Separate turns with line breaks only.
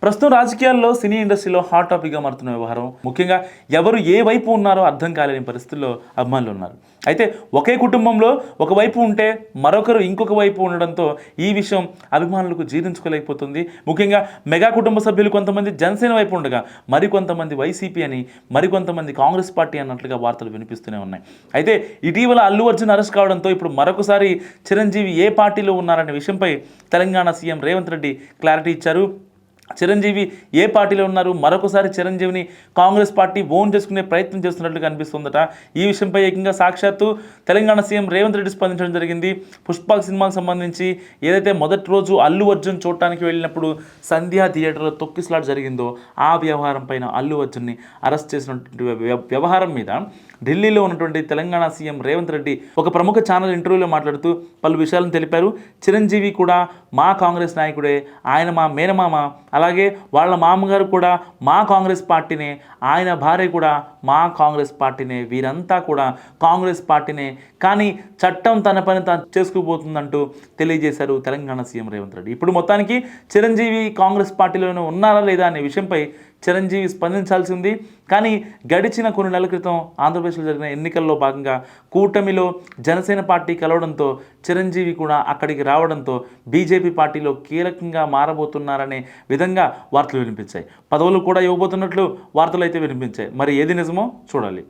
ప్రస్తుతం రాజకీయాల్లో సినీ ఇండస్ట్రీలో హాట్ టాపిక్గా మారుతున్న వ్యవహారం, ముఖ్యంగా ఎవరు ఏ వైపు ఉన్నారో అర్థం కాలేని పరిస్థితుల్లో అభిమానులు ఉన్నారు. అయితే ఒకే కుటుంబంలో ఒకవైపు ఉంటే మరొకరు ఇంకొక వైపు ఉండడంతో ఈ విషయం అభిమానులకు జీర్ణించుకోలేకపోతుంది. ముఖ్యంగా మెగా కుటుంబ సభ్యులు కొంతమంది జనసేన వైపు ఉండగా మరికొంతమంది వైసీపీ అని, మరికొంతమంది కాంగ్రెస్ పార్టీ అన్నట్లుగా వార్తలు వినిపిస్తూనే ఉన్నాయి. అయితే ఇటీవల అల్లు అర్జున్ అరెస్ట్ కావడంతో ఇప్పుడు మరొకసారి చిరంజీవి ఏ పార్టీలో ఉన్నారనే విషయంపై తెలంగాణ సీఎం రేవంత్ రెడ్డి క్లారిటీ ఇచ్చారు. చిరంజీవి ఏ పార్టీలో ఉన్నారు, మరొకసారి చిరంజీవిని కాంగ్రెస్ పార్టీ ఓన్ చేసుకునే ప్రయత్నం చేస్తున్నట్లు కనిపిస్తుందట. ఈ విషయంపై ఏకంగా సాక్షాత్తు తెలంగాణ సీఎం రేవంత్ రెడ్డి స్పందించడం జరిగింది. పుష్ప సినిమాకు సంబంధించి ఏదైతే మొదటి రోజు అల్లు అర్జున్ చూడటానికి వెళ్ళినప్పుడు సంధ్యా థియేటర్లో తొక్కిసలాట జరిగిందో ఆ వ్యవహారం పైన అల్లు అర్జున్ని అరెస్ట్ చేసినటువంటి వ్యవహారం మీద ఢిల్లీలో ఉన్నటువంటి తెలంగాణ సీఎం రేవంత్ రెడ్డి ఒక ప్రముఖ ఛానల్ ఇంటర్వ్యూలో మాట్లాడుతూ పలు విషయాలను తెలిపారు. చిరంజీవి కూడా మా కాంగ్రెస్ నాయకుడే, ఆయన మా మేనమామ, అలాగే వాళ్ళ మామగారు కూడా మా కాంగ్రెస్ పార్టీనే, ఆయన భార్య కూడా మా కాంగ్రెస్ పార్టీనే, వీరంతా కూడా కాంగ్రెస్ పార్టీనే, కానీ చట్టం తన పని తాను చేసుకుపోతుందంటూ తెలియజేశారు తెలంగాణ సీఎం రేవంత్ రెడ్డి. ఇప్పుడు మొత్తానికి చిరంజీవి కాంగ్రెస్ పార్టీలోనే ఉన్నారా లేదా అనే విషయంపై చిరంజీవి స్పందించాల్సి ఉంది. కానీ గడిచిన కొన్ని నెలల క్రితం ఆంధ్రప్రదేశ్లో జరిగిన ఎన్నికల్లో భాగంగా కూటమిలో జనసేన పార్టీ కలవడంతో చిరంజీవి కూడా అక్కడికి రావడంతో బీజేపీ పార్టీలో కీలకంగా మారబోతున్నారనే విధంగా వార్తలు వినిపించాయి. పదవులు కూడా ఇవ్వబోతున్నట్లు వార్తలు అయితే వినిపించాయి. మరి ఏది నిజమో చూడాలి.